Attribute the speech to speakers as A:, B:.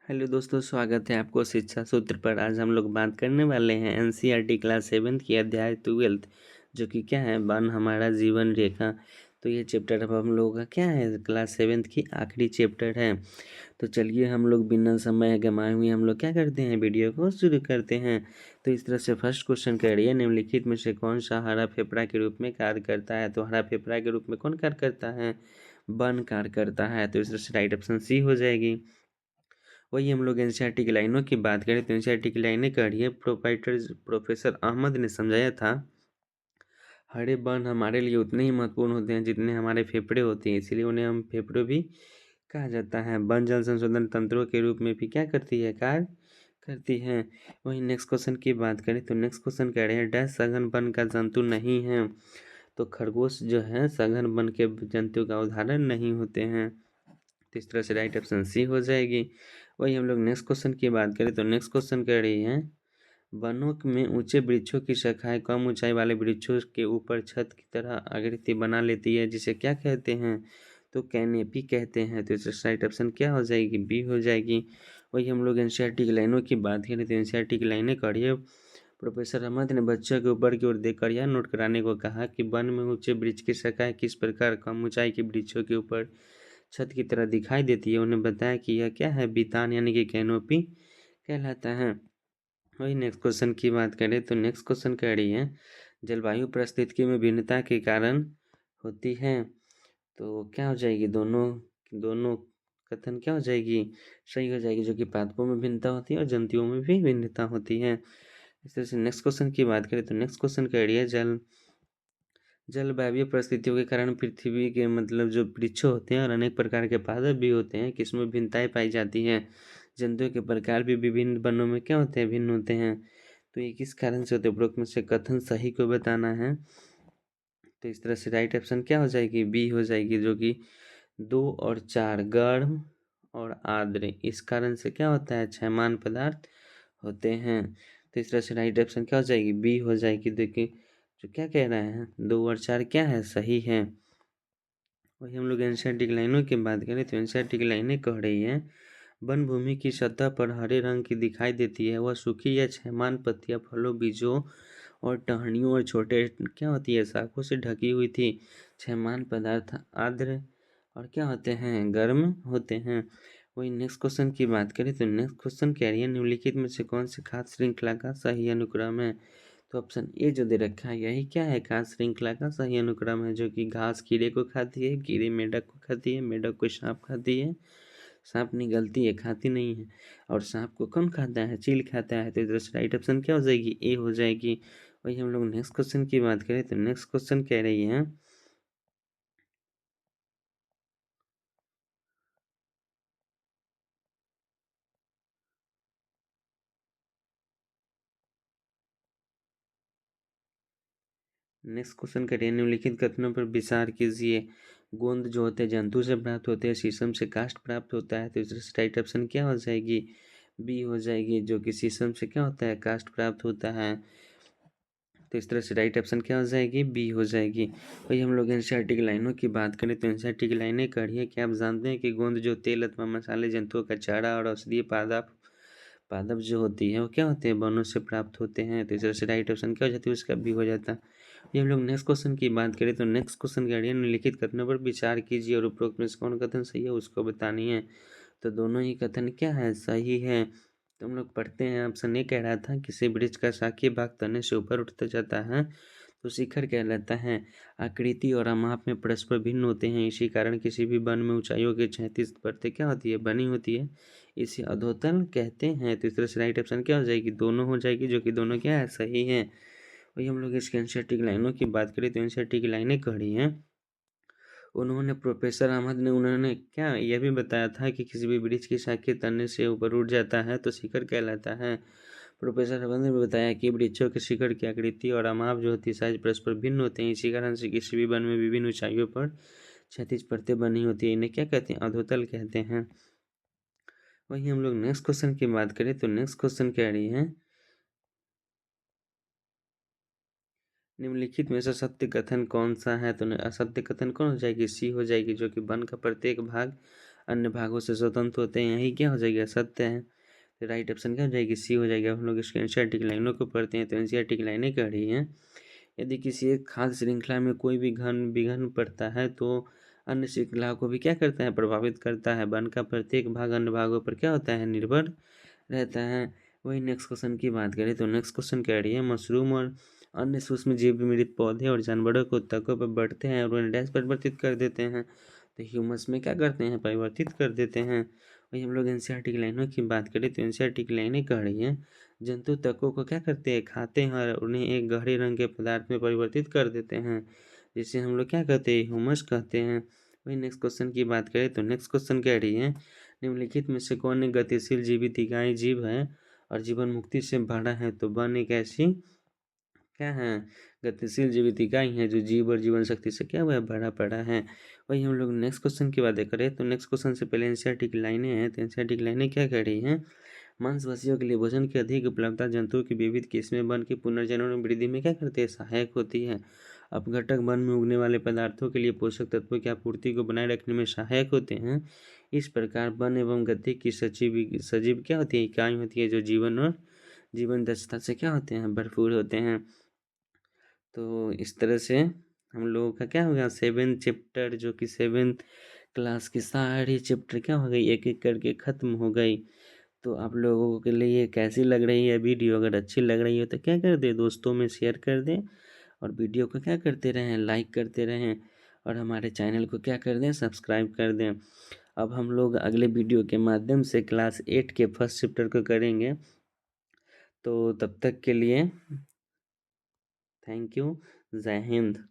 A: Hello दोस्तों, स्वागत है आपको शिक्षा सूत्र पर। आज हम लोग बात करने वाले हैं एनसीईआरटी क्लास 7 की अध्याय 12, जो कि क्या है, वन हमारा जीवन रेखा। तो ये चैप्टर अब हम लोगों का क्या है, क्लास 7 की आखिरी चैप्टर है। तो चलिए हम लोग बिना समय गंवाए हुए हम लोग क्या करते हैं, वीडियो को शुरू करते हैं। तो इस तरह से फर्स्ट क्वेश्चन कह रही है, निम्नलिखित में से कौन सा हरा फेफड़ा के रूप में कार्य करता है। तो हरा फेफड़ा के रूप में कौन कार्य करता है, वन कार्य करता है। तो इस तरह से राइट ऑप्शन सी हो जाएगी। वही हम लोग एनसीईआरटी की लाइनों की बात करें तो एनसीईआरटी की लाइनें कह रही है, प्रोफेसर अहमद ने समझाया था, हरे वन हमारे लिए उतने ही महत्वपूर्ण होते हैं जितने हमारे फेफड़े होते हैं, इसीलिए उन्हें हम फेफड़े भी कहा जाता है। वन जल संशोधन तंत्रों के रूप में भी क्या करती है, कार्य करती है। वही नेक्स्ट क्वेश्चन की बात करें तो नेक्स्ट क्वेश्चन कह रहे हैं, डैश सघन वन का जंतु नहीं है। तो खरगोश जो है सघन वन के जंतु का उदाहरण नहीं होते हैं। तो इस तरह से राइट ऑप्शन सी हो जाएगी। वही हम लोग नेक्स्ट क्वेश्चन की बात करें तो नेक्स्ट क्वेश्चन कह रही है, वनों में ऊंचे वृक्षों की शाखाएं कम ऊंचाई वाले वृक्षों के ऊपर छत की तरह आकृति बना लेती है, जिसे क्या कहते हैं। तो कैनेपी कहते हैं। तो इसका राइट ऑप्शन क्या हो जाएगी, बी हो जाएगी। वही हम लोग एनसीईआरटी की लाइनों की बात करें तो एनसीईआरटी की लाइनें करिए, प्रोफेसर अहमद ने बच्चों के ऊपर की ओर देखकर यह नोट कराने को कहा कि वन में ऊंचे वृक्ष की शाखाएं किस प्रकार कम ऊंचाई के वृक्षों के ऊपर छत की तरह दिखाई देती है। उन्हें बताया कि यह क्या है, बितान यानी कि कैनोपी कहलाता है। वही नेक्स्ट क्वेश्चन की बात करें तो नेक्स्ट क्वेश्चन कह रही है, जलवायु परिस्थितियों में भिन्नता के कारण होती है। तो क्या हो जाएगी, दोनों दोनों कथन क्या हो जाएगी, सही हो जाएगी, जो कि पादपों में भिन्नता होती है और जंतुओं में भी भिन्नता होती है। इस तरह से नेक्स्ट क्वेश्चन की बात करें तो नेक्स्ट क्वेश्चन कह रही है, जलवायु परिस्थितियों के कारण पृथ्वी के मतलब जो वृक्ष होते हैं और अनेक प्रकार के पादप भी होते हैं, किसमें भिन्नताएं पाई जाती हैं। जंतुओं के प्रकार भी विभिन्न वनों में क्या होते हैं, भिन्न होते हैं। तो ये किस कारण से होते हैं, उपरोक्त में से कथन सही को बताना है। तो इस तरह से राइट ऑप्शन क्या हो जाएगी, बी हो जाएगी, जो कि 2 और 4 गर्म और आर्द्र इस कारण से क्या होता है, क्षयमान पदार्थ होते हैं। तो इस तरह से राइट ऑप्शन क्या हो जाएगी, बी हो जाएगी। देखिए जो क्या कह रहे हैं, 2 और 4 क्या है, सही है। वही हम लोग एनसीईआरटी की लाइनों की बात करें तो एनसीईआरटी की लाइनें कह रही है, वन भूमि की सतह पर हरे रंग की दिखाई देती है, वह सूखी या क्षयमान पत्तियां फलों, बीजों और टहनियों और छोटे क्या होती है, शाखों से ढकी हुई थी। क्षयमान पदार्थ आर्द्र और क्या होते हैं, गर्म होते हैं। वही नेक्स्ट क्वेश्चन की बात करें तो नेक्स्ट क्वेश्चन कह रही है, निम्नलिखित में से कौन सी खाद्य श्रृंखला का सही अनुक्रम है। तो ऑप्शन ए जो दे रखा है यही क्या है, खाद्य श्रृंखला का सही अनुक्रम है, जो कि घास कीड़े को खाती है, कीड़े मेढक को खाती है, मेढक को सांप खाती है, सांप निगलती है, खाती नहीं है, और सांप को कौन खाता है, चील खाता है। तो इधर से राइट ऑप्शन क्या हो जाएगी, ए हो जाएगी। वही हम लोग नेक्स्ट क्वेश्चन की बात करें तो नेक्स्ट क्वेश्चन कह रही है, नेक्स्ट क्वेश्चन करिए, निम्नलिखित कथनों पर विचार कीजिए। गोंद जो होते हैं जंतु से प्राप्त होते हैं, शीशम से काष्ठ प्राप्त होता है। तो इस राइट ऑप्शन क्या हो जाएगी, बी हो जाएगी, जो कि शीशम से क्या होता है, काष्ठ प्राप्त होता है। तो इस तरह से राइट ऑप्शन क्या हो जाएगी, बी हो जाएगी। वही हम लोग एनसीईआरटी की लाइनों की बात करें तो एनसीईआरटी की लाइनें करिए कि आप जानते हैं कि गोंद जो तेल अथवा मसाले जंतुओं का चारा और औषधीय पादप पादप जो होती है वो क्या होते हैं, वनों से प्राप्त होते हैं। तो इस तरह से राइट ऑप्शन क्या हो जाती है, उसका बी हो जाता है। ये हम लोग नेक्स्ट क्वेश्चन की बात करें तो नेक्स्ट क्वेश्चन कह रही है, निम्नलिखित कथनों पर विचार कीजिए और उपरोक्त में से कौन कथन सही है उसको बतानी है। तो दोनों ही कथन क्या है, सही है। तो हम लोग पढ़ते हैं, ऑप्शन ए कह रहा था, किसी वृक्ष का शाखीय भाग तने से ऊपर उठता जाता है तो शिखर कहलाता है। आकृति और आमाप में परस्पर भिन्न होते हैं, इसी कारण किसी भी वन में ऊंचाइयों की 36 परतें क्या होती है, बनी होती है, इसे अधोतल कहते हैं। तो इस तरह से राइट ऑप्शन क्या हो जाएगी, दोनों हो जाएगी, जो कि दोनों क्या है, सही है। वही हम लोग इसके एनसीईआरटी की लाइनों की बात करें तो एनसीईआरटी की लाइनें कह रही हैं, उन्होंने प्रोफेसर अहमद ने उन्होंने क्या यह भी बताया था कि किसी भी वृक्ष की शाखा तने से ऊपर उठ जाता है तो शिखर कहलाता है। प्रोफेसर अहमद ने बताया कि वृक्षों के शिखर की आकृति और अमाप जो होती है साइज परस्पर भिन्न होते हैं, इसी कारण से किसी भी वन में विभिन्न ऊंचाइयों पर 36 परतें बनी होती है, इन्हें क्या कहते हैं, अधोतल कहते हैं। वही हम लोग नेक्स्ट क्वेश्चन की बात करें तो नेक्स्ट क्वेश्चन कह रही है, निम्नलिखित में से सत्य कथन कौन सा है। तो असत्य कथन कौन हो जाएगी, सी हो जाएगी, जो कि वन का प्रत्येक भाग अन्य भागों से स्वतंत्र होते हैं, यही क्या हो जाएगा, सत्य है। तो राइट ऑप्शन क्या हो जाएगी, सी हो जाएगा। हम लोग इसके एनसीईआरटी की लाइनों को पढ़ते हैं तो एनसीईआरटी की लाइनें कह रही हैं, यदि किसी एक खाद्य श्रृंखला में कोई भी विघन पड़ता है तो अन्य श्रृंखला को भी क्या करता है, प्रभावित करता है। वन का प्रत्येक भाग अन्य भागों पर क्या होता है, निर्भर रहता है। वही नेक्स्ट क्वेश्चन की बात करें तो नेक्स्ट क्वेश्चन कह रही है, मशरूम और अन्य सूक्ष्म जीव मृत पौधे और जानवरों को तकों पर बढ़ते हैं और उन्हें डैश परिवर्तित कर देते हैं। तो ह्यूमस में क्या करते हैं, परिवर्तित कर देते हैं। वही हम लोग एनसीईआरटी की लाइनों की बात करें तो एनसीईआरटी की लाइनें कह रही हैं, जंतु तकों को क्या करते हैं, खाते हैं और उन्हें एक गहरे रंग के पदार्थ में परिवर्तित कर देते हैं, जिसे हम लोग क्या कहते हैं, ह्यूमस कहते हैं। वही नेक्स्ट क्वेश्चन की बात करें तो नेक्स्ट क्वेश्चन कह रही है, निम्नलिखित में से कौन एक गतिशील जीवित इकाई जीव है और जीवन मुक्ति से भरा है। तो वन एक ऐसी क्या है, गतिशील जीवित इकाई है जो जीव और जीवन शक्ति से क्या हुआ है, भरा पड़ा है। वही हम लोग नेक्स्ट क्वेश्चन की बातें करें तो नेक्स्ट क्वेश्चन से पहले एनसीईआरटी की लाइनें हैं, तो एनसीईआरटी की लाइनें क्या कह रही हैं, मांसपेशियों के लिए भोजन की अधिक उपलब्धता जंतुओं की विविध किस्में वन की पुनर्जनन में वृद्धि में क्या करती है, सहायक होती है। अपघटक वन में उगने वाले पदार्थों के लिए पोषक तत्वों की आपूर्ति को बनाए रखने में सहायक होते हैं। इस प्रकार वन एवं गति की सजीव क्या होती है, इकाई होती है जो जीवन और जीवन दक्षता से क्या होते हैं, भरपूर होते हैं। तो इस तरह से हम लोगों का क्या हो गया, 7 चैप्टर जो कि 7th क्लास की सारी चैप्टर क्या हो गई, एक एक करके ख़त्म हो गई। तो आप लोगों के लिए कैसी लग रही है वीडियो, अगर अच्छी लग रही हो तो क्या कर दें, दोस्तों में शेयर कर दें और वीडियो को क्या करते रहें, लाइक करते रहें और हमारे चैनल को क्या कर दें, सब्सक्राइब कर दें। अब हम लोग अगले वीडियो के माध्यम से क्लास 8 के फर्स्ट चैप्टर को करेंगे। तो तब तक के लिए थैंक यू, जय हिंद।